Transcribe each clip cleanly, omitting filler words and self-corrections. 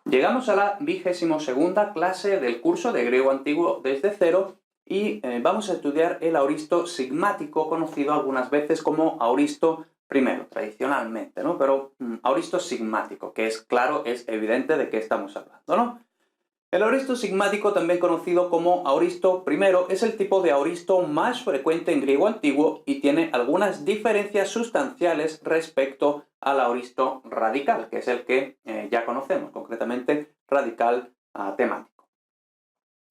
Llegamos a la 22ª clase del curso de griego antiguo desde cero y vamos a estudiar el aoristo sigmático, conocido algunas veces como aoristo primero, tradicionalmente, ¿no? Pero aoristo sigmático, que es claro, es evidente de qué estamos hablando, ¿no? El aoristo sigmático, también conocido como aoristo primero, es el tipo de aoristo más frecuente en griego antiguo y tiene algunas diferencias sustanciales respecto al aoristo radical, que es el que ya conocemos, concretamente radical temático.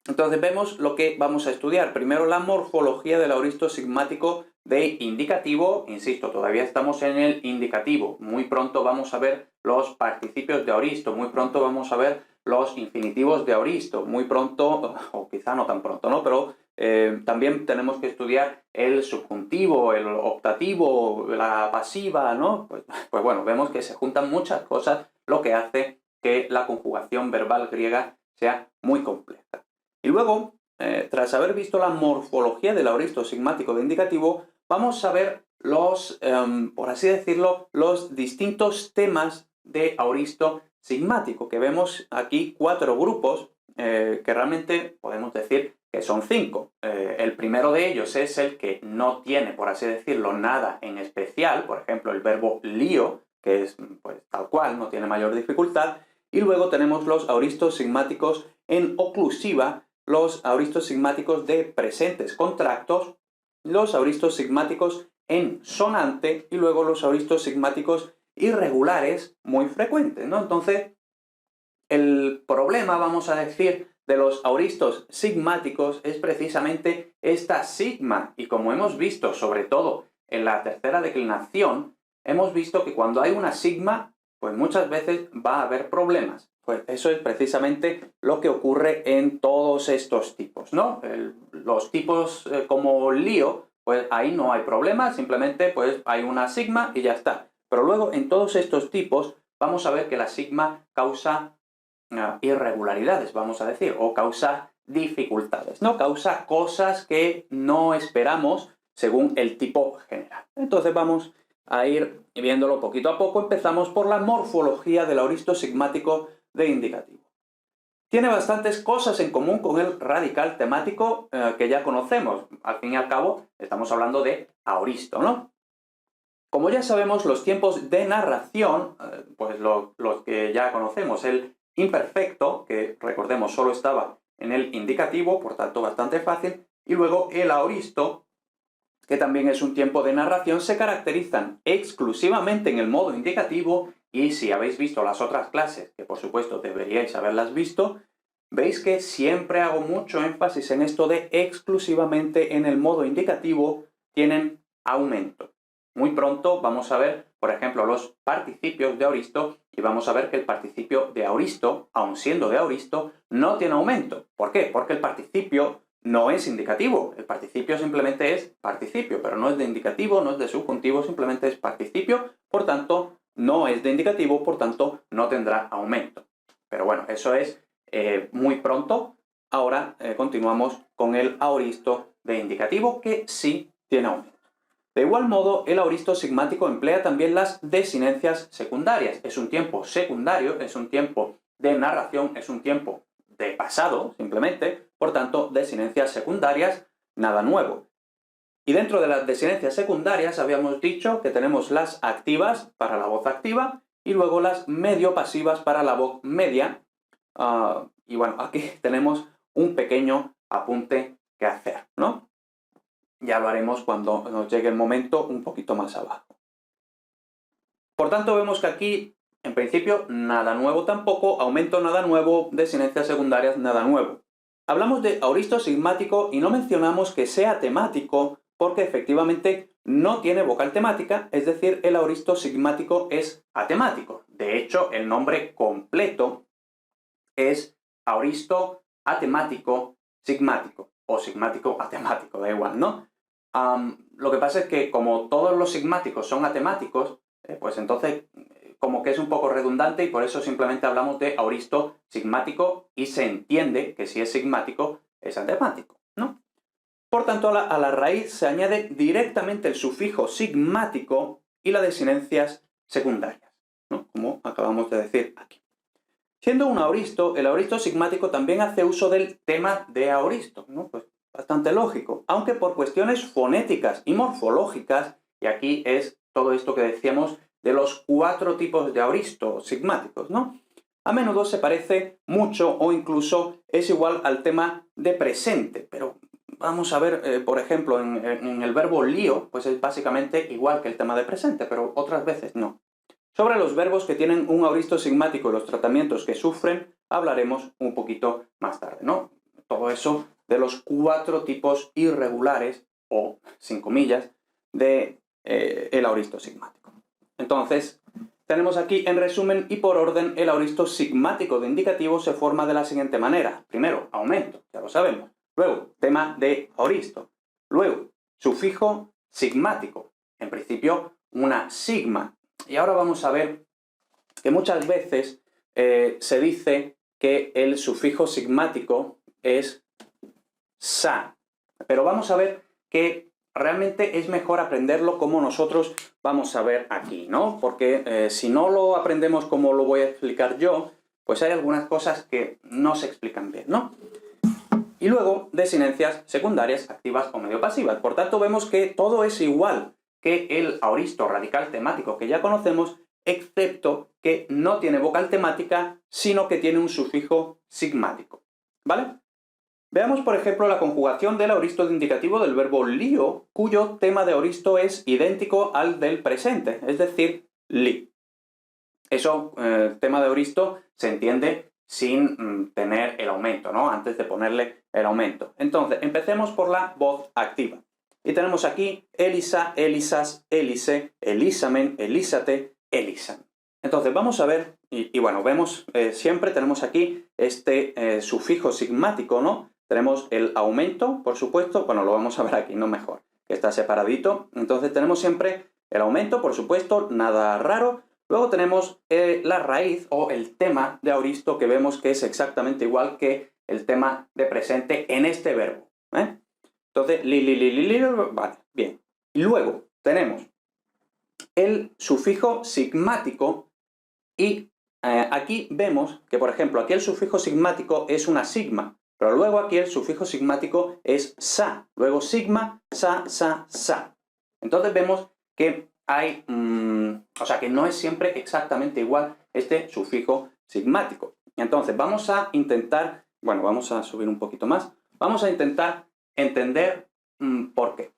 Entonces vemos lo que vamos a estudiar. Primero, la morfología del aoristo sigmático de indicativo. Insisto, todavía estamos en el indicativo. Muy pronto vamos a ver los participios de aoristo, muy pronto vamos a ver los infinitivos de aoristo, muy pronto, o quizá no tan pronto, ¿no? Pero también tenemos que estudiar el subjuntivo, el optativo, la pasiva, ¿no? Pues bueno, vemos que se juntan muchas cosas, lo que hace que la conjugación verbal griega sea muy compleja. Y luego, tras haber visto la morfología del aoristo sigmático de indicativo, vamos a ver los, por así decirlo, los distintos temas de aoristo sigmático, que vemos aquí 4 grupos, que realmente podemos decir que son 5. El primero de ellos es el que no tiene, por así decirlo, nada en especial, por ejemplo, el verbo lío, que es pues, tal cual, no tiene mayor dificultad, y luego tenemos los aoristos sigmáticos en oclusiva, los aoristos sigmáticos de presentes contractos, los aoristos sigmáticos en sonante y luego los aoristos sigmáticos irregulares muy frecuentes, ¿no? Entonces, el problema, vamos a decir, de los aoristos sigmáticos es precisamente esta sigma, y como hemos visto, sobre todo en la tercera declinación, hemos visto que cuando hay una sigma, pues muchas veces va a haber problemas. Pues eso es precisamente lo que ocurre en todos estos tipos, ¿no? Los tipos como lío, pues ahí no hay problema, simplemente pues hay una sigma y ya está. Pero luego en todos estos tipos vamos a ver que la sigma causa irregularidades, vamos a decir, o causa dificultades, ¿no? Causa cosas que no esperamos según el tipo general. Entonces vamos a ir viéndolo poquito a poco. Empezamos por la morfología del aoristo sigmático de indicativo. Tiene bastantes cosas en común con el radical temático que ya conocemos. Al fin y al cabo, estamos hablando de aoristo, ¿no? Como ya sabemos, los tiempos de narración, pues los que ya conocemos, el imperfecto, que recordemos solo estaba en el indicativo, por tanto bastante fácil, y luego el aoristo, que también es un tiempo de narración, se caracterizan exclusivamente en el modo indicativo, y si habéis visto las otras clases, que por supuesto deberíais haberlas visto, veis que siempre hago mucho énfasis en esto de exclusivamente en el modo indicativo tienen aumento. Muy pronto vamos a ver, por ejemplo, los participios de aoristo y vamos a ver que el participio de aoristo, aun siendo de aoristo, no tiene aumento. ¿Por qué? Porque el participio no es indicativo. El participio simplemente es participio, pero no es de indicativo, no es de subjuntivo, simplemente es participio, por tanto, no es de indicativo, por tanto, no tendrá aumento. Pero bueno, eso es muy pronto. Ahora continuamos con el aoristo de indicativo, que sí tiene aumento. De igual modo, el aoristo sigmático emplea también las desinencias secundarias. Es un tiempo secundario, es un tiempo de narración, es un tiempo de pasado, simplemente. Por tanto, desinencias secundarias, nada nuevo. Y dentro de las desinencias secundarias habíamos dicho que tenemos las activas para la voz activa y luego las medio pasivas para la voz media. Y bueno, aquí tenemos un pequeño apunte que hacer, ¿no? Ya lo haremos cuando nos llegue el momento un poquito más abajo. Por tanto, vemos que aquí, en principio, nada nuevo tampoco, aumento nada nuevo, desinencias secundarias nada nuevo. Hablamos de aoristo sigmático y no mencionamos que sea temático porque efectivamente no tiene vocal temática, es decir, el aoristo sigmático es atemático. De hecho, el nombre completo es aoristo atemático sigmático, o sigmático atemático, da igual, ¿no? Lo que pasa es que como todos los sigmáticos son atemáticos, pues entonces como que es un poco redundante y por eso simplemente hablamos de aoristo sigmático y se entiende que si es sigmático es atemático, ¿no? Por tanto, a la raíz se añade directamente el sufijo sigmático y las desinencias secundarias, ¿no? Como acabamos de decir aquí. Siendo un aoristo, el aoristo sigmático también hace uso del tema de aoristo, ¿no? Pues bastante lógico, aunque por cuestiones fonéticas y morfológicas, y aquí es todo esto que decíamos de los 4 tipos de aoristo sigmáticos, ¿no? A menudo se parece mucho o incluso es igual al tema de presente, pero vamos a ver, por ejemplo, en el verbo lío, pues es básicamente igual que el tema de presente, pero otras veces no. Sobre los verbos que tienen un aoristo sigmático y los tratamientos que sufren, hablaremos un poquito más tarde, ¿no? Todo eso de los 4 tipos irregulares, o sin comillas, de el aoristo sigmático. Entonces, tenemos aquí en resumen y por orden el aoristo sigmático de indicativo se forma de la siguiente manera. Primero, aumento, ya lo sabemos. Luego, tema de aoristo. Luego, sufijo sigmático. En principio, una sigma. Y ahora vamos a ver que muchas veces se dice que el sufijo sigmático es sa. Pero vamos a ver que realmente es mejor aprenderlo como nosotros vamos a ver aquí, ¿no? Porque si no lo aprendemos como lo voy a explicar yo, pues hay algunas cosas que no se explican bien, ¿no? Y luego, desinencias secundarias, activas o medio pasivas. Por tanto, vemos que todo es igual que el aoristo radical temático que ya conocemos, excepto que no tiene vocal temática, sino que tiene un sufijo sigmático. ¿Vale? Veamos, por ejemplo, la conjugación del aoristo de indicativo del verbo lío, cuyo tema de aoristo es idéntico al del presente, es decir, li. Eso, tema de aoristo, se entiende sin tener el aumento, ¿no? Antes de ponerle el aumento. Entonces, empecemos por la voz activa. Y tenemos aquí Elisa, Elisas, Elise, Elisamen, Elísate, Elisan. Entonces, vamos a ver, y bueno, vemos, siempre tenemos aquí este sufijo sigmático, ¿no? Tenemos el aumento, por supuesto, bueno, lo vamos a ver aquí, no mejor, que está separadito. Entonces, tenemos siempre el aumento, por supuesto, nada raro. Luego tenemos la raíz o el tema de aoristo que vemos que es exactamente igual que el tema de presente en este verbo. Entonces, vale, bien. Y luego tenemos el sufijo sigmático y aquí vemos que, por ejemplo, aquí el sufijo sigmático es una sigma, pero luego aquí el sufijo sigmático es sa. Luego sigma, sa. Entonces vemos que hay, o sea, que no es siempre exactamente igual este sufijo sigmático. Entonces, vamos a intentar, bueno, vamos a subir un poquito más, vamos a intentar entender por qué.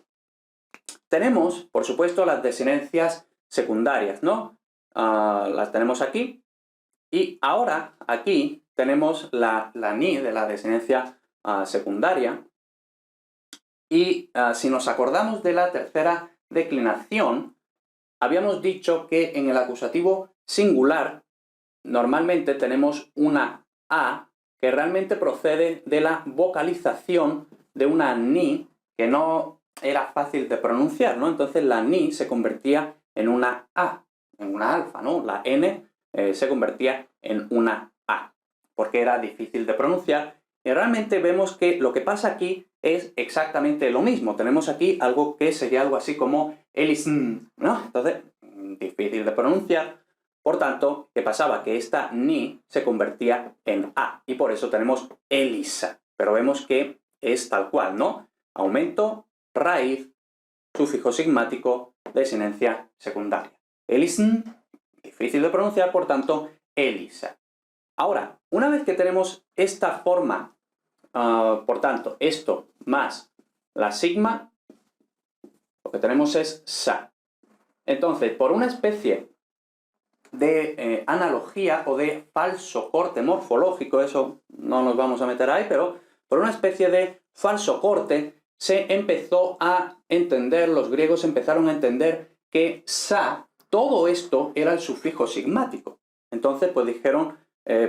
Tenemos, por supuesto, las desinencias secundarias, ¿no? Las tenemos aquí, y ahora aquí tenemos la ni de la desinencia secundaria, y si nos acordamos de la tercera declinación, habíamos dicho que en el acusativo singular normalmente tenemos una A que realmente procede de la vocalización de una ni que no era fácil de pronunciar, ¿no? Entonces la ni se convertía en una A, en una alfa, ¿no? La N se convertía en una A, porque era difícil de pronunciar. Y realmente vemos que lo que pasa aquí es exactamente lo mismo. Tenemos aquí algo que sería algo así como elisn, ¿no? Entonces, difícil de pronunciar. Por tanto, ¿qué pasaba? Que esta ni se convertía en A, y por eso tenemos Elisa. Pero vemos que es tal cual, ¿no? Aumento, raíz, sufijo sigmático, desinencia secundaria. Elisn, difícil de pronunciar, por tanto, Elisa. Ahora, una vez que tenemos esta forma, por tanto, esto más la sigma, lo que tenemos es sa. Entonces, por una especie de analogía o de falso corte morfológico, eso no nos vamos a meter ahí, pero por una especie de falso corte se empezó a entender, los griegos empezaron a entender que sa, todo esto era el sufijo sigmático. Entonces, pues dijeron,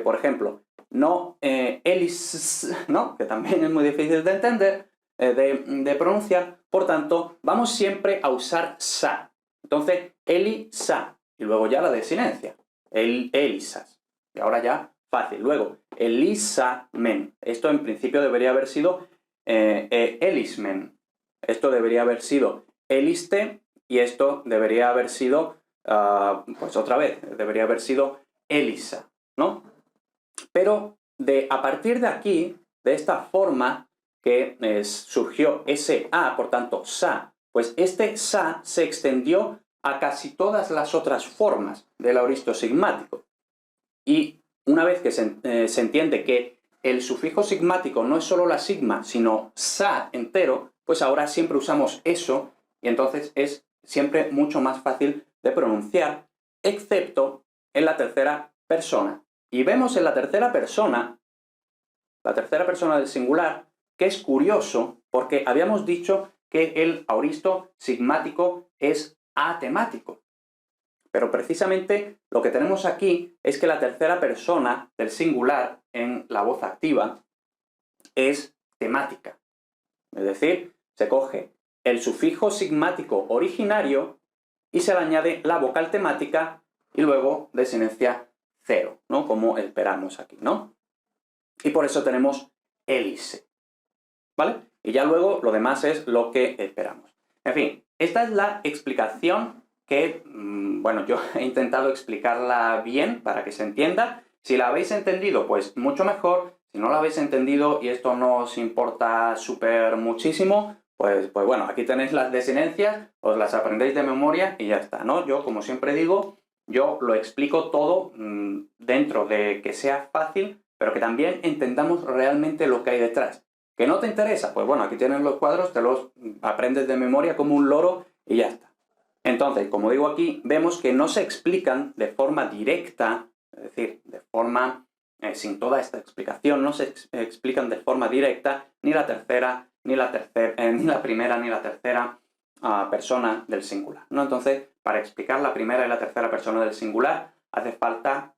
por ejemplo, no elis, ¿no? Que también es muy difícil de entender, de pronunciar, por tanto, vamos siempre a usar sa. Entonces, elisa. Y luego ya la desinencia, Elisas. Y ahora ya, fácil. Luego, Elisamen. Esto en principio debería haber sido Elismen. Esto debería haber sido Eliste, y esto debería haber sido, pues otra vez, debería haber sido Elisa, ¿no? Pero a partir de aquí, de esta forma que surgió SA, por tanto, SA, pues este SA se extendió a casi todas las otras formas del aoristo sigmático. Y una vez que se entiende que el sufijo sigmático no es solo la sigma, sino SA entero, pues ahora siempre usamos eso y entonces es siempre mucho más fácil de pronunciar, excepto en la tercera persona. Y vemos en la tercera persona del singular, que es curioso porque habíamos dicho que el aoristo sigmático es atemático. Pero precisamente lo que tenemos aquí es que la tercera persona del singular en la voz activa es temática. Es decir, se coge el sufijo sigmático originario y se le añade la vocal temática y luego desinencia cero, ¿no? Como esperamos aquí, ¿no? Y por eso tenemos hélice, ¿vale? Y ya luego lo demás es lo que esperamos. En fin, esta es la explicación que, bueno, yo he intentado explicarla bien para que se entienda. Si la habéis entendido, pues mucho mejor. Si no la habéis entendido y esto no os importa súper muchísimo, pues bueno, aquí tenéis las desinencias, os las aprendéis de memoria y ya está, ¿no? Yo, como siempre digo, yo lo explico todo dentro de que sea fácil, pero que también entendamos realmente lo que hay detrás. ¿Que no te interesa? Pues bueno, aquí tienes los cuadros, te los aprendes de memoria como un loro y ya está. Entonces, como digo aquí, vemos que no se explican de forma directa, es decir, de forma sin toda esta explicación, no se explican de forma directa ni la tercera, ni la primera, ni la tercera persona del singular, ¿no? Entonces, para explicar la primera y la tercera persona del singular, hace falta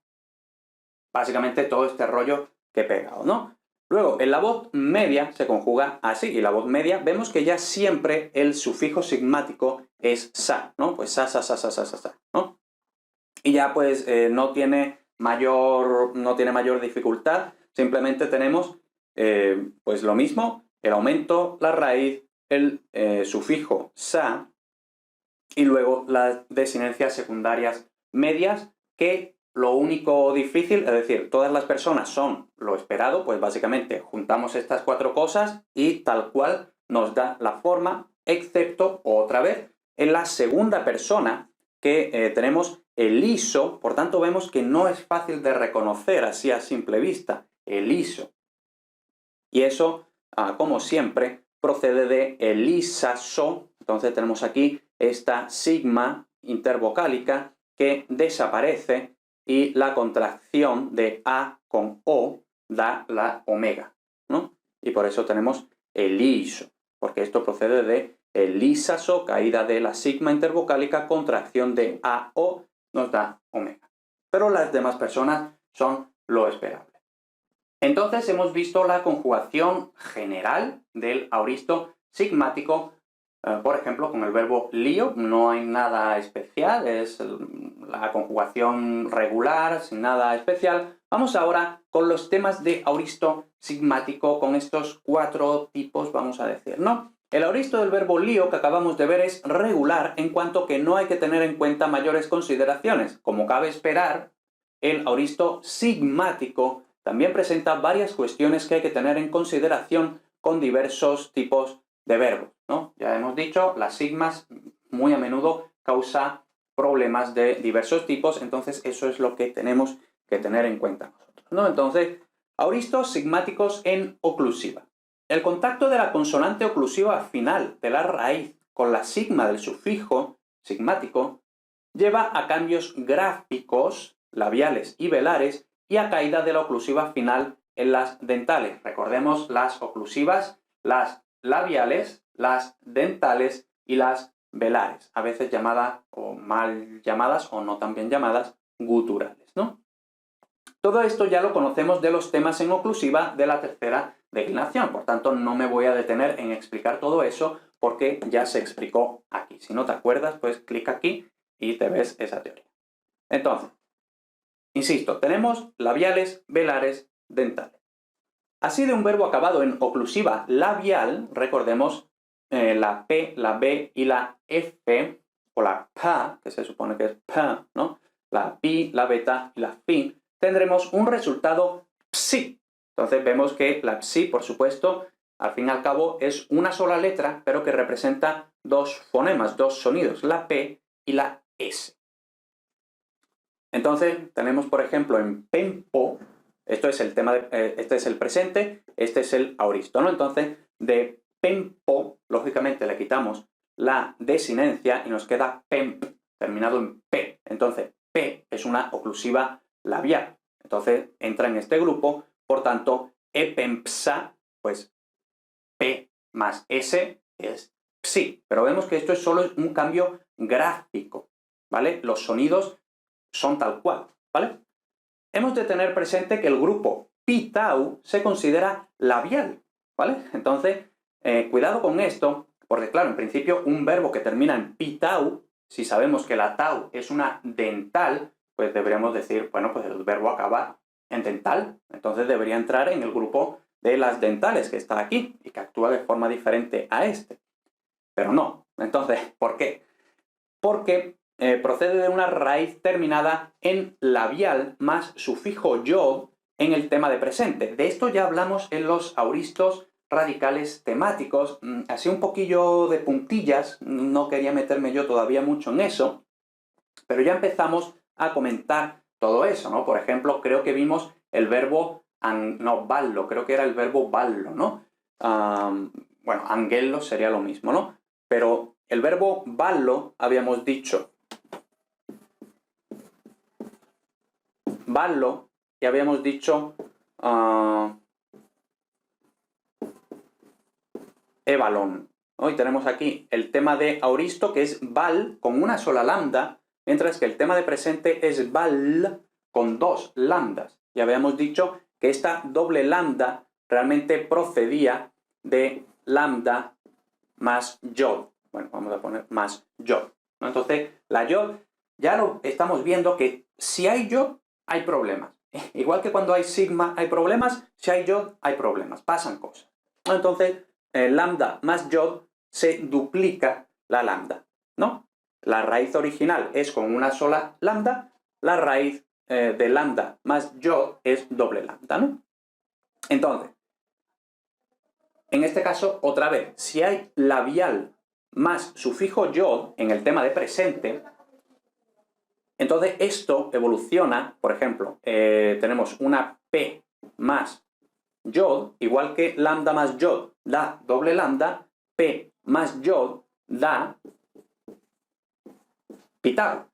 básicamente todo este rollo que he pegado, ¿no? Luego, en la voz media se conjuga así, y la voz media vemos que ya siempre el sufijo sigmático es sa, ¿no? Pues sa, ¿no? Y ya pues no tiene mayor dificultad, simplemente tenemos pues lo mismo, el aumento, la raíz, el sufijo sa, y luego las desinencias secundarias medias, que lo único difícil, es decir, todas las personas son lo esperado, pues básicamente juntamos estas cuatro cosas y tal cual nos da la forma, excepto, otra vez, en la segunda persona, que tenemos el iso, por tanto vemos que no es fácil de reconocer así a simple vista, el iso. Y eso, como siempre, procede de elisaso. Entonces tenemos aquí esta sigma intervocálica que desaparece y la contracción de A con O da la omega, ¿no? Y por eso tenemos eliso, porque esto procede de elisaso, caída de la sigma intervocálica, contracción de A-O, nos da omega. Pero las demás personas son lo esperable. Entonces hemos visto la conjugación general del aoristo sigmático, por ejemplo, con el verbo lío, no hay nada especial, es la conjugación regular, sin nada especial. Vamos ahora con los temas de aoristo sigmático, con estos cuatro tipos, vamos a decir, ¿no? El aoristo del verbo lío que acabamos de ver es regular en cuanto que no hay que tener en cuenta mayores consideraciones. Como cabe esperar, el aoristo sigmático también presenta varias cuestiones que hay que tener en consideración con diversos tipos de verbos, ¿no? Ya hemos dicho, las sigmas muy a menudo causan problemas de diversos tipos, entonces eso es lo que tenemos que tener en cuenta nosotros, ¿no? Entonces, aoristos sigmáticos en oclusiva. El contacto de la consonante oclusiva final de la raíz con la sigma del sufijo sigmático lleva a cambios gráficos, labiales y velares, y a caída de la oclusiva final en las dentales. Recordemos las oclusivas, las labiales, las dentales y las velares, a veces llamadas o mal llamadas o no tan bien llamadas guturales, ¿no? Todo esto ya lo conocemos de los temas en oclusiva de la tercera declinación, por tanto no me voy a detener en explicar todo eso porque ya se explicó aquí. Si no te acuerdas, pues clic aquí y te ves esa teoría. Entonces, insisto, tenemos labiales, velares, dentales. Así de un verbo acabado en oclusiva labial, recordemos la P, la B y la F, o la P, que se supone que es P, ¿no? La pi, la beta y la fi, tendremos un resultado psi. Entonces vemos que la psi, por supuesto, al fin y al cabo es una sola letra, pero que representa dos fonemas, dos sonidos, la P y la S. Entonces tenemos, por ejemplo, en pempo, esto es el tema este es el presente, este es el aoristo, ¿no? Entonces, de pempo, lógicamente le quitamos la desinencia y nos queda pemp, terminado en P. Entonces, P es una oclusiva labial. Entonces, entra en este grupo, por tanto, epempsa, pues P más S es psi. Pero vemos que esto es solo un cambio gráfico, ¿vale? Los sonidos son tal cual, ¿vale? Hemos de tener presente que el grupo pi-tau se considera labial, ¿vale? Entonces, cuidado con esto, porque claro, en principio un verbo que termina en pi-tau, si sabemos que la tau es una dental, pues deberíamos decir, bueno, pues el verbo acaba en dental, entonces debería entrar en el grupo de las dentales que está aquí y que actúa de forma diferente a este. Pero no. Entonces, ¿por qué? Porque procede de una raíz terminada en labial más sufijo yod en el tema de presente. De esto ya hablamos en los auristos radicales temáticos, así un poquillo de puntillas, no quería meterme yo todavía mucho en eso, pero ya empezamos a comentar todo eso, ¿no? Por ejemplo, creo que vimos el verbo, no, ballo, creo que era el verbo ballo, ¿no? Bueno, angello sería lo mismo, ¿no? Pero el verbo ballo habíamos dicho ballo y habíamos dicho ebalón. Hoy tenemos aquí el tema de auristo, que es bal con una sola lambda, mientras que el tema de presente es bal con dos lambdas. Y habíamos dicho que esta doble lambda realmente procedía de lambda más yod. Bueno, vamos a poner más yod, ¿no? Entonces, la yod, ya lo estamos viendo que si hay yod, hay problemas. Igual que cuando hay sigma hay problemas, si hay yod, hay problemas, pasan cosas, ¿no? Entonces, lambda más yod se duplica la lambda, ¿no? La raíz original es con una sola lambda, la raíz de lambda más yod es doble lambda, ¿no? Entonces, en este caso, otra vez, si hay labial más sufijo yod en el tema de presente, entonces esto evoluciona, por ejemplo, tenemos una P más yod, igual que lambda más yod da doble lambda, P más yod da pi-tau,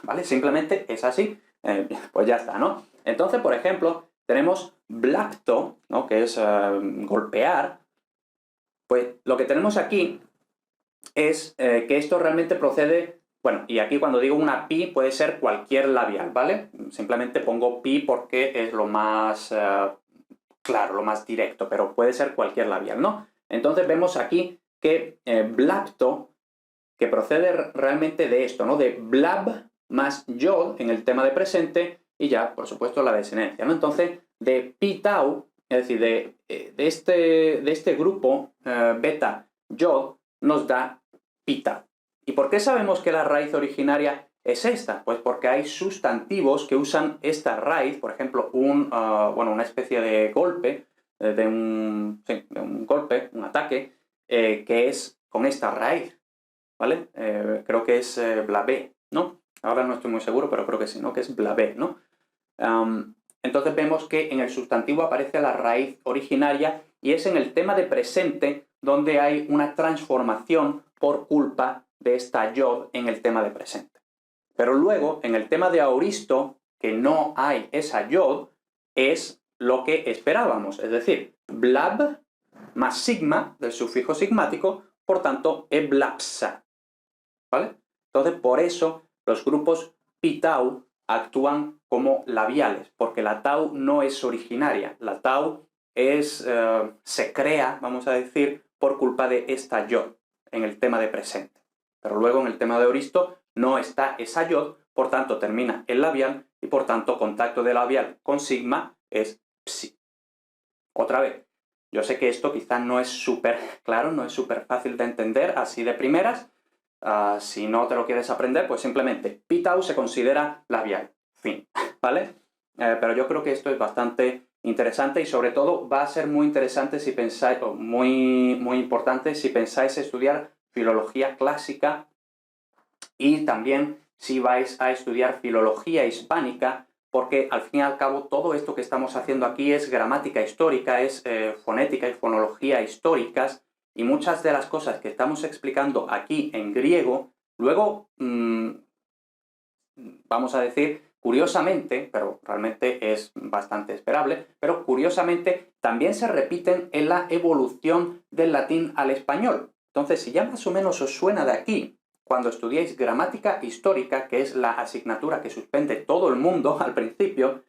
¿vale? Simplemente es así, pues ya está, ¿no? Entonces, por ejemplo, tenemos blacto, ¿no? Que es golpear. Pues lo que tenemos aquí es que esto realmente procede, bueno, y aquí cuando digo una pi puede ser cualquier labial, ¿vale? Simplemente pongo pi porque es lo más claro, lo más directo, pero puede ser cualquier labial, ¿no? Entonces vemos aquí que blapto, que procede realmente de esto, ¿no? De blab más yod en el tema de presente y ya, por supuesto, la desinencia, ¿no? Entonces, de pi-tau, es decir, de este grupo beta yod, nos da pi-tau. ¿Y por qué sabemos que la raíz originaria es esta? Pues porque hay sustantivos que usan esta raíz, por ejemplo, bueno, una especie de golpe, de un golpe, un ataque, que es con esta raíz, ¿vale? Creo que es blabé, ¿no? Ahora no estoy muy seguro, pero creo que sí, ¿no? Que es blabé, ¿no? Entonces vemos que en el sustantivo aparece la raíz originaria y es en el tema de presente donde hay una transformación por culpa de esta yod en el tema de presente. Pero luego, en el tema de aoristo, que no hay esa yod, es lo que esperábamos, es decir, blab más sigma del sufijo sigmático, por tanto, eblapsa, ¿vale? Entonces, por eso los grupos pi-tau actúan como labiales, porque la tau no es originaria, la tau se crea, vamos a decir, por culpa de esta yod en el tema de presente. Pero luego en el tema de aoristo no está esa yod, por tanto termina el labial y por tanto contacto de labial con sigma es psi. Otra vez, yo sé que esto quizás no es súper claro, no es súper fácil de entender así de primeras. Si no te lo quieres aprender, pues simplemente pi-tau se considera labial. Fin, ¿vale? Pero yo creo que esto es bastante interesante y sobre todo va a ser muy interesante si pensáis, o muy importante si pensáis estudiar filología clásica y también si vais a estudiar filología hispánica, porque al fin y al cabo todo esto que estamos haciendo aquí es gramática histórica, es fonética y fonología históricas, y muchas de las cosas que estamos explicando aquí en griego, luego, vamos a decir, curiosamente, pero realmente es bastante esperable, pero curiosamente también se repiten en la evolución del latín al español. Entonces, si ya más o menos os suena de aquí, cuando estudiáis gramática histórica, que es la asignatura que suspende todo el mundo al principio,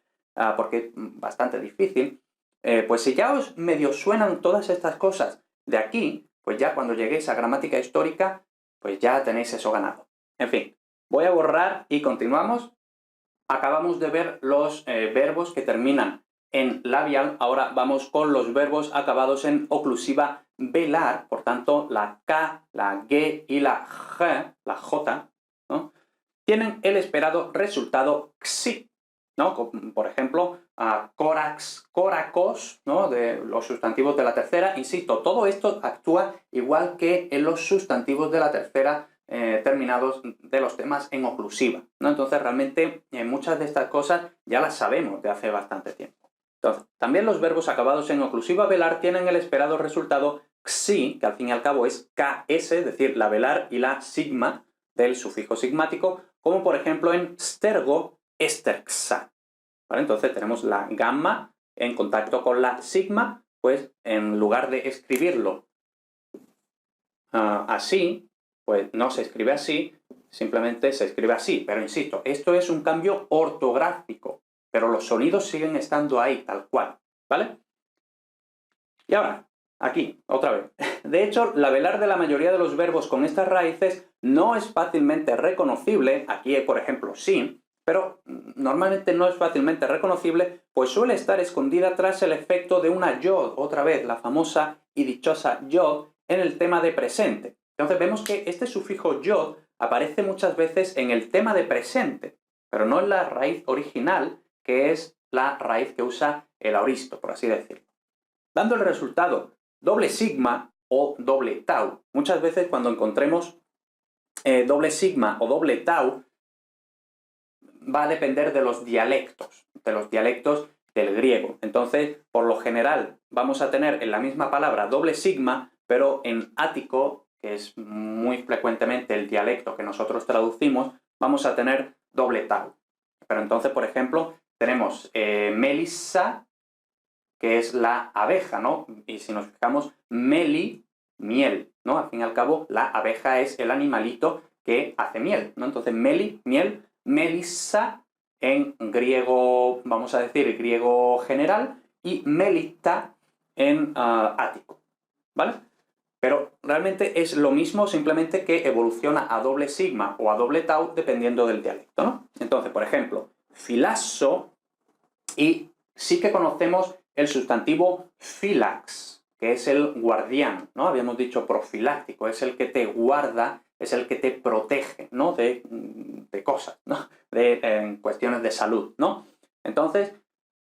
porque es bastante difícil, pues si ya os medio suenan todas estas cosas de aquí, pues ya cuando lleguéis a gramática histórica, pues ya tenéis eso ganado. En fin, voy a borrar y continuamos. Acabamos de ver los verbos que terminan en labial, ahora vamos con los verbos acabados en oclusiva velar, por tanto la K, la G y la G, la J, ¿no? Tienen el esperado resultado xi, ¿no? Por ejemplo, córax, córacos, ¿no? De los sustantivos de la tercera, insisto, todo esto actúa igual que en los sustantivos de la tercera terminados de los temas en oclusiva, ¿no? Entonces, realmente, muchas de estas cosas ya las sabemos de hace bastante tiempo. Entonces, también los verbos acabados en oclusiva velar tienen el esperado resultado xi, que al fin y al cabo es ks, es decir, la velar y la sigma del sufijo sigmático, como por ejemplo en stergo, esterxa. ¿Vale? Entonces tenemos la gamma en contacto con la sigma, pues en lugar de escribirlo así, pues no se escribe así, simplemente se escribe así. Pero insisto, esto es un cambio ortográfico, pero los sonidos siguen estando ahí, tal cual, ¿vale? Y ahora, aquí, otra vez. De hecho, la velar de la mayoría de los verbos con estas raíces no es fácilmente reconocible, aquí por ejemplo sí, pero normalmente no es fácilmente reconocible, pues suele estar escondida tras el efecto de una yod, otra vez, la famosa y dichosa yod, en el tema de presente. Entonces vemos que este sufijo yod aparece muchas veces en el tema de presente, pero no en la raíz original, que es la raíz que usa el aoristo, por así decirlo. Dando el resultado doble sigma o doble tau. Muchas veces cuando encontremos doble sigma o doble tau, va a depender de los dialectos del griego. Entonces, por lo general, vamos a tener en la misma palabra doble sigma, pero en ático, que es muy frecuentemente el dialecto que nosotros traducimos, vamos a tener doble tau. Pero entonces, por ejemplo, tenemos melissa, que es la abeja, ¿no? Y si nos fijamos, meli, miel, ¿no? Al fin y al cabo, la abeja es el animalito que hace miel, ¿no? Entonces, meli, miel, melissa en griego, vamos a decir, griego general, y melita en ático, ¿vale? Pero realmente es lo mismo, simplemente que evoluciona a doble sigma o a doble tau dependiendo del dialecto, ¿no? Entonces, por ejemplo, filasso, y sí que conocemos el sustantivo filax, que es el guardián, ¿no? Habíamos dicho profiláctico, es el que te guarda, es el que te protege, ¿no? De cosas, ¿no? En cuestiones de salud, ¿no? Entonces,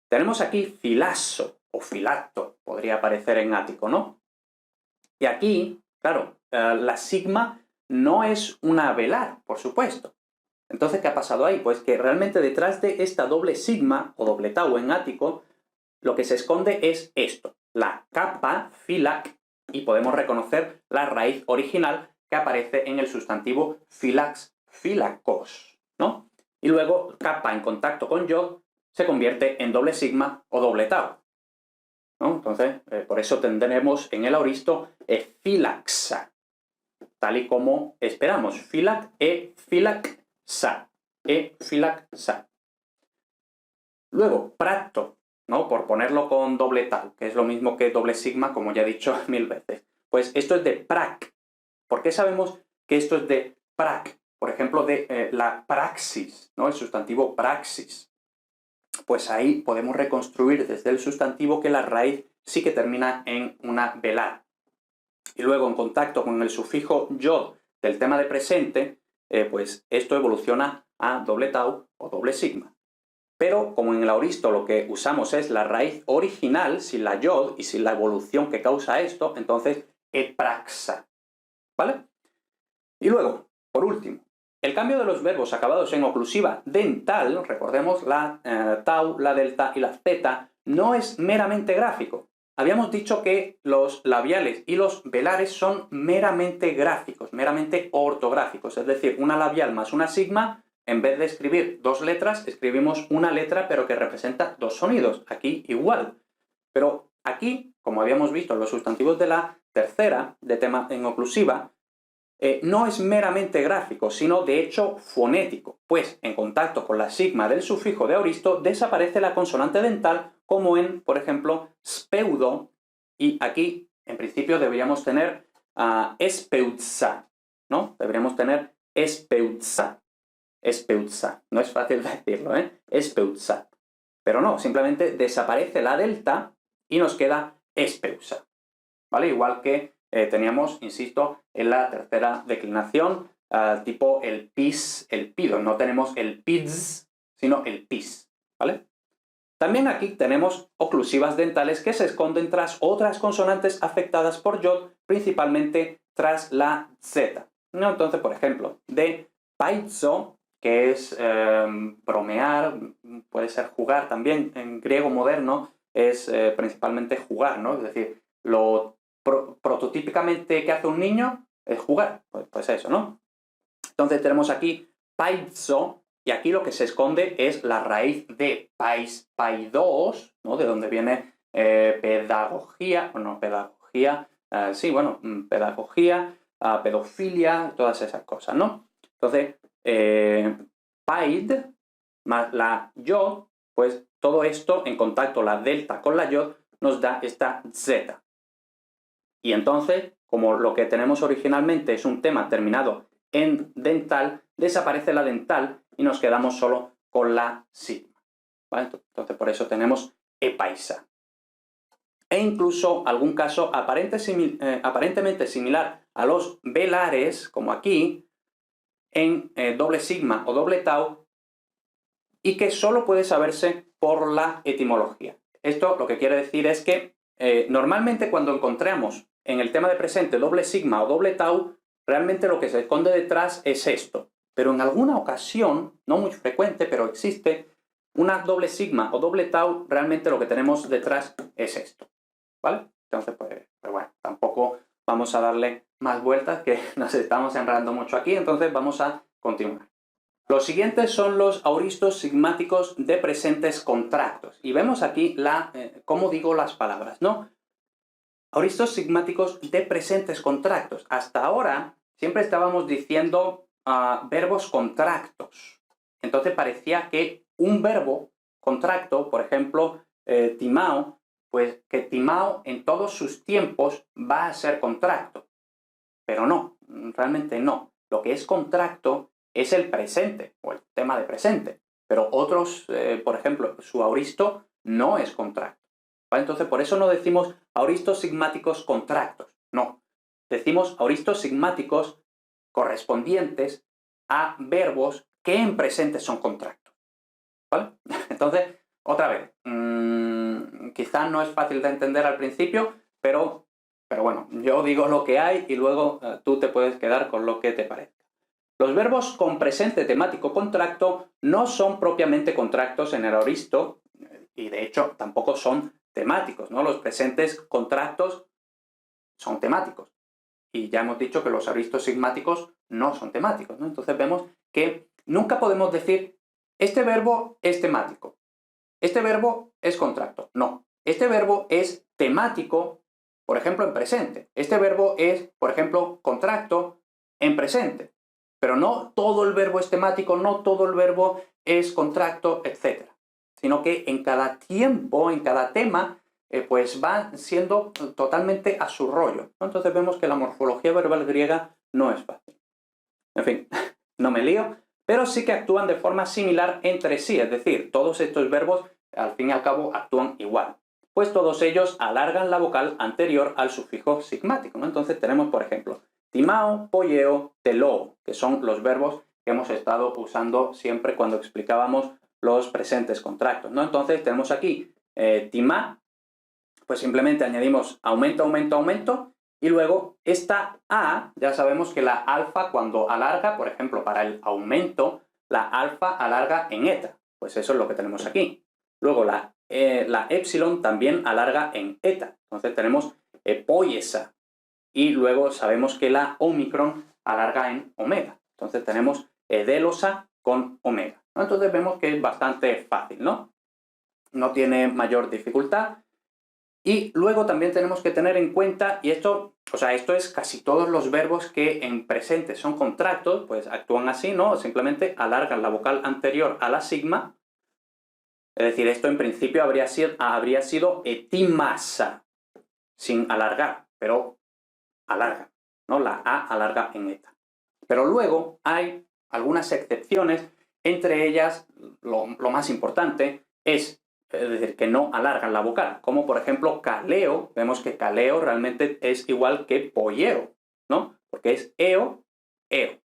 tenemos aquí filasso o filacto, podría aparecer en ático, ¿no? Y aquí, claro, la sigma no es una velar, por supuesto. Entonces, ¿qué ha pasado ahí? Pues que realmente detrás de esta doble sigma o doble tau en ático, lo que se esconde es esto, la capa, filac, y podemos reconocer la raíz original que aparece en el sustantivo filax, filacos, ¿no? Y luego, capa en contacto con yod se convierte en doble sigma o doble tau, ¿no? Entonces, por eso tendremos en el aoristo filaxa, tal y como esperamos, filac e filaxa, filaxa. Luego, prato, ¿no? Por ponerlo con doble tau, que es lo mismo que doble sigma, como ya he dicho 1000 veces. Pues esto es de prac. ¿Por qué sabemos que esto es de prac? Por ejemplo, de la praxis, ¿no? El sustantivo praxis. Pues ahí podemos reconstruir desde el sustantivo que la raíz sí que termina en una velar. Y luego, en contacto con el sufijo yod del tema de presente, pues esto evoluciona a doble tau o doble sigma. pero como en el aoristo lo que usamos es la raíz original, sin la yod y sin la evolución que causa esto, entonces epraxa, ¿vale? Y luego, por último, el cambio de los verbos acabados en oclusiva dental, recordemos la tau, la delta y la zeta, no es meramente gráfico. Habíamos dicho que los labiales y los velares son meramente gráficos, meramente ortográficos, es decir, una labial más una sigma, en vez de escribir dos letras, escribimos una letra pero que representa dos sonidos. Aquí igual. Pero aquí, como habíamos visto en los sustantivos de la tercera, de tema en oclusiva, no es meramente gráfico, sino de hecho fonético, pues en contacto con la sigma del sufijo de aoristo desaparece la consonante dental, como en, por ejemplo, speudo, y aquí en principio deberíamos tener espeutza, ¿no? Deberíamos tener espeutza, espeutza, no es fácil decirlo, ¿eh? Espeutza, pero no, simplemente desaparece la delta y nos queda espeusa, ¿vale? Igual que teníamos, insisto, en la tercera declinación, tipo el pis, el pido. No tenemos el pids, sino el pis, ¿vale? También aquí tenemos oclusivas dentales que se esconden tras otras consonantes afectadas por yod, principalmente tras la z, ¿no? Entonces, por ejemplo, de paizo, que es bromear, puede ser jugar también, en griego moderno es principalmente jugar, ¿no? Es decir, lo prototípicamente que hace un niño es jugar, pues eso, ¿no? Entonces tenemos aquí paizo, y aquí lo que se esconde es la raíz de paidos, ¿no? De donde viene pedagogía, bueno, pedagogía, sí, bueno, pedagogía, pedofilia, todas esas cosas, ¿no? Entonces, paid más la yod, pues todo esto en contacto, la delta con la yod, nos da esta z. Y entonces, como lo que tenemos originalmente es un tema terminado en dental, desaparece la dental y nos quedamos solo con la sigma, ¿vale? Entonces, por eso tenemos epaisa. E incluso algún caso aparentemente similar a los velares, como aquí, en doble sigma o doble tau, y que solo puede saberse por la etimología. Esto lo que quiere decir es que normalmente cuando encontramos en el tema de presente doble sigma o doble tau, realmente lo que se esconde detrás es esto. Pero en alguna ocasión, no muy frecuente, pero existe, una doble sigma o doble tau, realmente lo que tenemos detrás es esto, ¿vale? Entonces, pues bueno, tampoco vamos a darle más vueltas, que nos estamos enredando mucho aquí, entonces vamos a continuar. Los siguientes son los auristos sigmáticos de presentes contractos. Y vemos aquí cómo digo las palabras, ¿no? Auristos sigmáticos de presentes contractos. Hasta ahora siempre estábamos diciendo verbos contractos. Entonces parecía que un verbo contracto, por ejemplo, timao, pues que timao en todos sus tiempos va a ser contracto. Pero no, realmente no. Lo que es contracto es el presente, o el tema de presente. Pero otros, por ejemplo, su auristo no es contracto, ¿vale? Entonces, por eso no decimos auristos sigmáticos contractos, no. Decimos auristos sigmáticos correspondientes a verbos que en presente son contractos, ¿vale? Entonces, otra vez, quizás no es fácil de entender al principio, pero bueno, yo digo lo que hay y luego tú te puedes quedar con lo que te parezca. Los verbos con presente temático contracto no son propiamente contractos en el aoristo y de hecho tampoco son temáticos, ¿no? Los presentes contractos son temáticos y ya hemos dicho que los aoristos sigmáticos no son temáticos, ¿no? Entonces vemos que nunca podemos decir este verbo es temático, este verbo es contracto. No, este verbo es temático, por ejemplo, en presente. Este verbo es, por ejemplo, contracto en presente. Pero no todo el verbo es temático, no todo el verbo es contracto, etc. Sino que en cada tiempo, en cada tema, pues va siendo totalmente a su rollo, ¿no? Entonces vemos que la morfología verbal griega no es fácil. En fin, no me lío, pero sí que actúan de forma similar entre sí, es decir, todos estos verbos al fin y al cabo actúan igual, pues todos ellos alargan la vocal anterior al sufijo sigmático, ¿no? Entonces tenemos, por ejemplo, timao, poieo, teloo, que son los verbos que hemos estado usando siempre cuando explicábamos los presentes contractos, ¿no? Entonces tenemos aquí timá, pues simplemente añadimos aumento, aumento, aumento, y luego esta A, ya sabemos que la alfa cuando alarga, por ejemplo, para el aumento, la alfa alarga en eta, pues eso es lo que tenemos aquí. Luego la epsilon también alarga en eta, entonces tenemos poiesa, y luego sabemos que la omicron alarga en omega, entonces tenemos delosa con omega, ¿no? Entonces vemos que es bastante fácil, ¿no? No tiene mayor dificultad. Y luego también tenemos que tener en cuenta, y esto es casi todos los verbos que en presente son contractos, pues actúan así, ¿no? Simplemente alargan la vocal anterior a la sigma. Es decir, esto en principio habría sido etimasa, sin alargar, pero alarga, ¿no? La A alarga en eta. Pero luego hay algunas excepciones, entre ellas lo más importante es decir, que no alargan la vocal, como por ejemplo caleo, vemos que caleo realmente es igual que poieo, ¿no? Porque es eo, eo.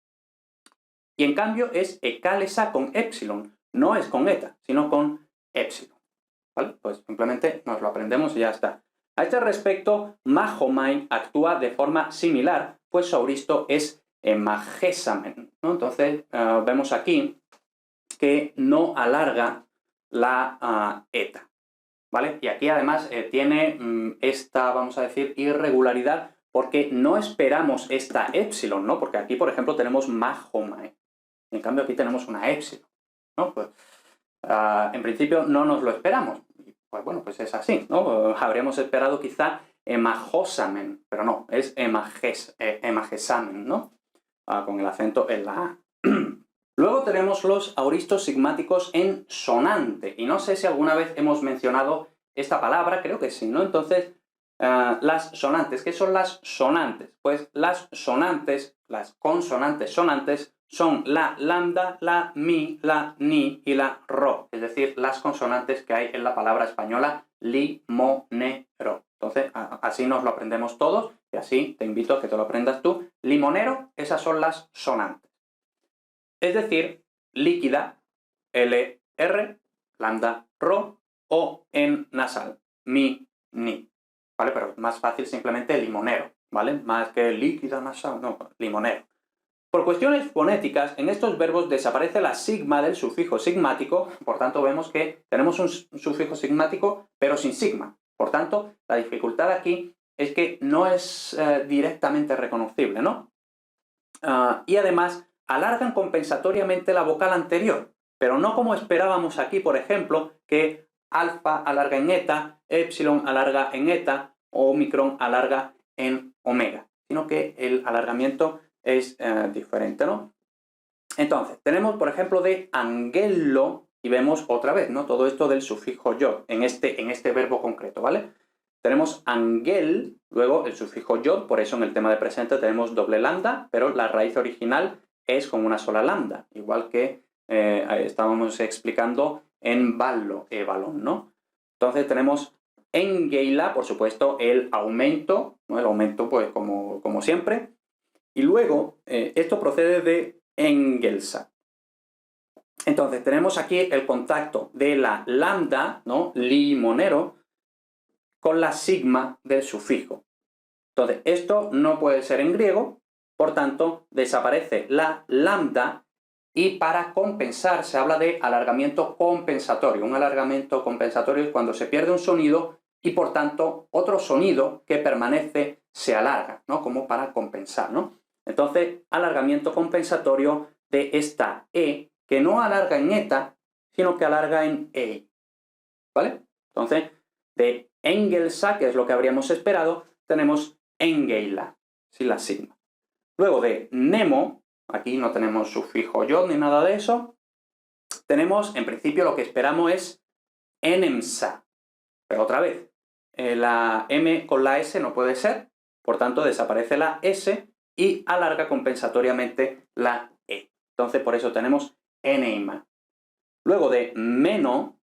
Y en cambio es ecalesa con epsilon, no es con eta, sino con epsilon, ¿vale? Pues simplemente nos lo aprendemos y ya está. A este respecto, Mahomai actúa de forma similar, pues su auristo es magesamen, ¿no? Entonces vemos aquí que no alarga la eta, ¿vale? Y aquí además tiene esta, vamos a decir, irregularidad, porque no esperamos esta epsilon, ¿no? Porque aquí, por ejemplo, tenemos Mahomai, en cambio aquí tenemos una epsilon, ¿no? Pues en principio no nos lo esperamos. Pues bueno, pues es así, ¿no? Habríamos esperado quizá emajosamen, pero no, es emagesamen, ¿no? Con el acento en la A. Luego tenemos los auristos sigmáticos en sonante, y no sé si alguna vez hemos mencionado esta palabra, creo que sí, ¿no? Entonces, las sonantes, ¿qué son las sonantes? Pues las sonantes, las consonantes sonantes, son la lambda, la mi, la ni y la ro, es decir, las consonantes que hay en la palabra española limonero. Entonces, así nos lo aprendemos todos, y así te invito a que te lo aprendas tú. Limonero, esas son las sonantes. Es decir, líquida, L, R, lambda, ro, o en nasal, mi, ni, ¿vale? Pero es más fácil simplemente limonero, ¿vale? Más que líquida, nasal, no, limonero. Por cuestiones fonéticas, en estos verbos desaparece la sigma del sufijo sigmático, por tanto vemos que tenemos un sufijo sigmático, pero sin sigma. Por tanto, la dificultad aquí es que no es directamente reconocible, ¿no? Y además, alargan compensatoriamente la vocal anterior, pero no como esperábamos aquí, por ejemplo, que alfa alarga en eta, epsilon alarga en eta, o omicron alarga en omega, sino que el alargamiento es diferente, ¿no? Entonces, tenemos, por ejemplo, de angelo, y vemos otra vez, ¿no? Todo esto del sufijo yod, en este verbo concreto, ¿vale? Tenemos angel, luego el sufijo yod, por eso en el tema de presente tenemos doble lambda, pero la raíz original es con una sola lambda, igual que estábamos explicando en ballo, balón, ¿no? Entonces tenemos engeila, por supuesto, el aumento, ¿no? El aumento, pues, como siempre. Y luego, esto procede de engelsa. Entonces, tenemos aquí el contacto de la lambda, ¿no? Limonero, con la sigma del sufijo. Entonces, esto no puede ser en griego, por tanto, desaparece la lambda y para compensar se habla de alargamiento compensatorio. Un alargamiento compensatorio es cuando se pierde un sonido y, por tanto, otro sonido que permanece se alarga, ¿no? Como para compensar, ¿no? Entonces, alargamiento compensatorio de esta E, que no alarga en eta, sino que alarga en E, ¿vale? Entonces, de engelsa, que es lo que habríamos esperado, tenemos engeila, sin la sigma. Luego de nemo, aquí no tenemos sufijo yod ni nada de eso, tenemos, en principio, lo que esperamos es enemsa, pero otra vez, la M con la S no puede ser, por tanto desaparece la S y alarga compensatoriamente la E. Entonces, por eso tenemos eneima. Luego de meno,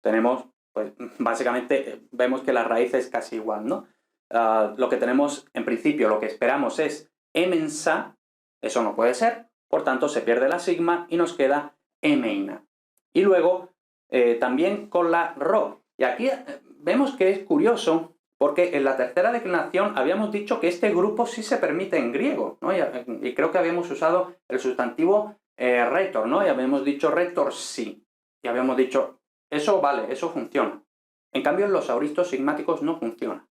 tenemos, pues básicamente vemos que la raíz es casi igual, ¿no? Lo que tenemos, en principio, lo que esperamos es emensa, eso no puede ser, por tanto se pierde la sigma y nos queda emeina. Y luego también con la ro. Y aquí vemos que es curioso porque en la tercera declinación habíamos dicho que este grupo sí se permite en griego, ¿no? Y creo que habíamos usado el sustantivo rhetor, ¿no? Y habíamos dicho rhetor sí. Y habíamos dicho, eso vale, eso funciona. En cambio, en los aoristos sigmáticos no funciona,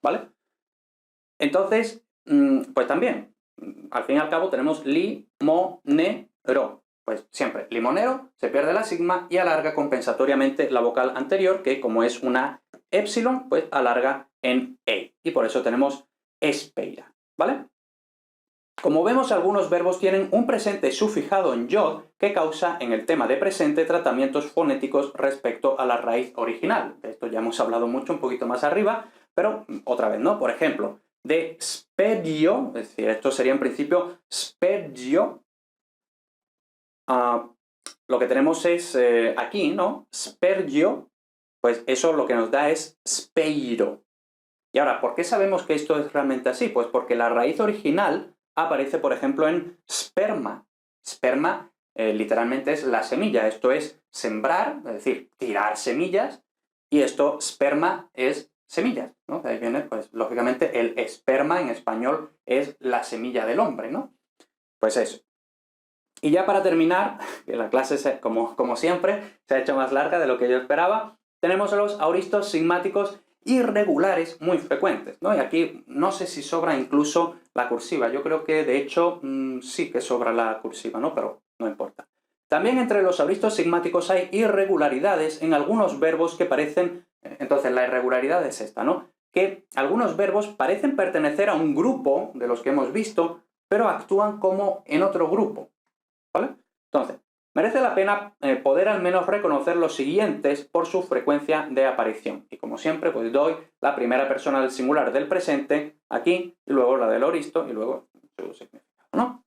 ¿vale? Entonces, pues también, al fin y al cabo tenemos limonero. Pues siempre, limonero, se pierde la sigma y alarga compensatoriamente la vocal anterior, que como es una épsilon, pues alarga en e. Y por eso tenemos espeira, ¿vale? Como vemos, algunos verbos tienen un presente sufijado en yod que causa en el tema de presente tratamientos fonéticos respecto a la raíz original. De esto ya hemos hablado mucho un poquito más arriba, pero otra vez, ¿no? Por ejemplo, de spedio, es decir, esto sería en principio spedio, lo que tenemos es aquí, ¿no? Spergio, pues eso lo que nos da es speiro. Y ahora, ¿por qué sabemos que esto es realmente así? Pues porque la raíz original aparece, por ejemplo, en sperma. Sperma literalmente es la semilla, esto es sembrar, es decir, tirar semillas, y esto, sperma, es semillas, ¿no? De ahí viene, pues, lógicamente, el esperma en español es la semilla del hombre, ¿no? Pues eso. Y ya para terminar, que la clase, como siempre, se ha hecho más larga de lo que yo esperaba, tenemos los aoristos sigmáticos irregulares muy frecuentes, ¿no? Y aquí no sé si sobra incluso la cursiva. Yo creo que, de hecho, sí que sobra la cursiva, ¿no? Pero no importa. También entre los aoristos sigmáticos hay irregularidades en algunos verbos que parecen... Entonces, la irregularidad es esta, ¿no? Que algunos verbos parecen pertenecer a un grupo de los que hemos visto, pero actúan como en otro grupo, ¿vale? Entonces, merece la pena poder al menos reconocer los siguientes por su frecuencia de aparición. Y como siempre, pues doy la primera persona del singular del presente aquí, y luego la del aoristo, y luego su significado, ¿no?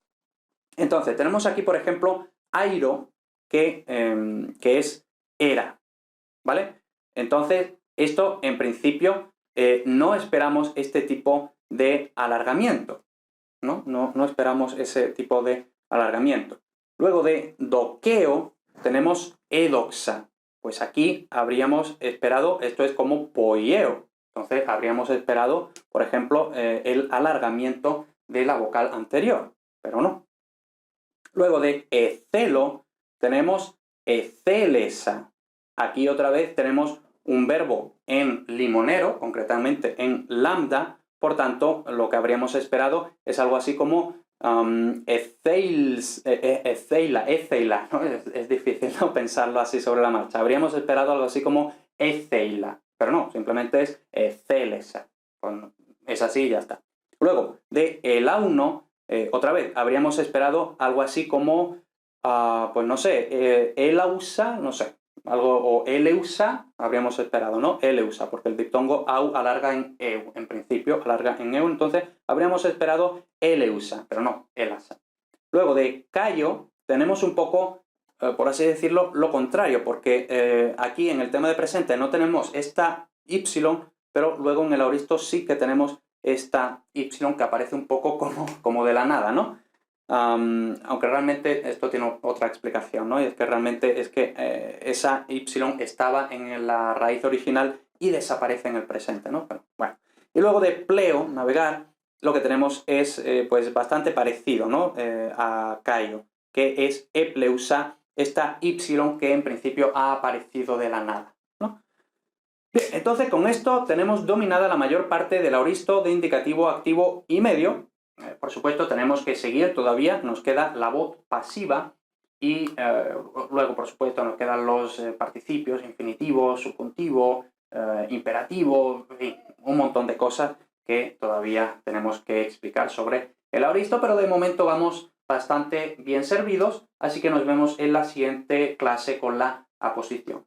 Entonces, tenemos aquí, por ejemplo, airo, que es era, ¿vale? Entonces, esto, en principio, no esperamos este tipo de alargamiento, ¿no? No esperamos ese tipo de alargamiento. Luego de doqueo tenemos edoxa. Pues aquí habríamos esperado, esto es como poieo. Entonces habríamos esperado, por ejemplo, el alargamiento de la vocal anterior, pero no. Luego de ecelo tenemos ecelesa. Aquí otra vez tenemos un verbo en limonero, concretamente en lambda, por tanto, lo que habríamos esperado es algo así como eceila, ¿no? Es difícil, ¿no?, pensarlo así sobre la marcha. Habríamos esperado algo así como eceila, pero no, simplemente es ecelesa. Bueno, es así y ya está. Luego, de elauno, otra vez, habríamos esperado algo así como, pues no sé, elausa, no sé, algo, o eleusa, habríamos esperado, ¿no? Eleusa, porque el diptongo au alarga en eu, en principio alarga en eu, entonces habríamos esperado eleusa, pero no, elasa. Luego de cayo tenemos un poco, por así decirlo, lo contrario, porque aquí en el tema de presente no tenemos esta y, pero luego en el aoristo sí que tenemos esta y que aparece un poco como de la nada, ¿no? Aunque realmente esto tiene otra explicación, ¿no? Y es que realmente esa y estaba en la raíz original y desaparece en el presente, ¿no? Pero, bueno. Y luego de pleo, navegar, lo que tenemos es pues bastante parecido, ¿no? A caio, que es epleusa, esta y que en principio ha aparecido de la nada, ¿no? Bien, entonces con esto tenemos dominada la mayor parte del aoristo de indicativo activo y medio. Por supuesto, tenemos que seguir todavía, nos queda la voz pasiva y luego, por supuesto, nos quedan los participios, infinitivo, subjuntivo, imperativo, en fin, un montón de cosas que todavía tenemos que explicar sobre el aoristo, pero de momento vamos bastante bien servidos, así que nos vemos en la siguiente clase con la aposición.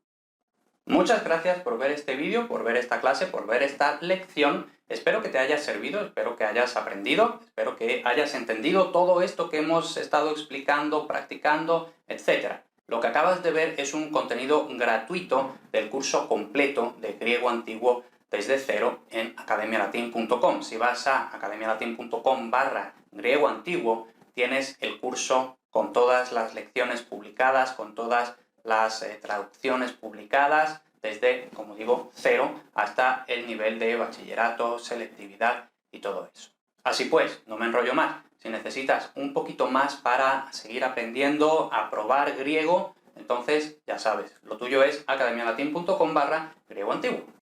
Muchas gracias por ver este vídeo, por ver esta clase, por ver esta lección. Espero que te haya servido, espero que hayas aprendido, espero que hayas entendido todo esto que hemos estado explicando, practicando, etc. Lo que acabas de ver es un contenido gratuito del curso completo de griego antiguo desde cero en academialatin.com. Si vas a academialatin.com/griego antiguo, tienes el curso con todas las lecciones publicadas, con todas las traducciones publicadas desde, como digo, 0 hasta el nivel de bachillerato, selectividad y todo eso. Así pues, no me enrollo más. Si necesitas un poquito más para seguir aprendiendo a probar griego, entonces ya sabes, lo tuyo es academialatin.com/griego antiguo.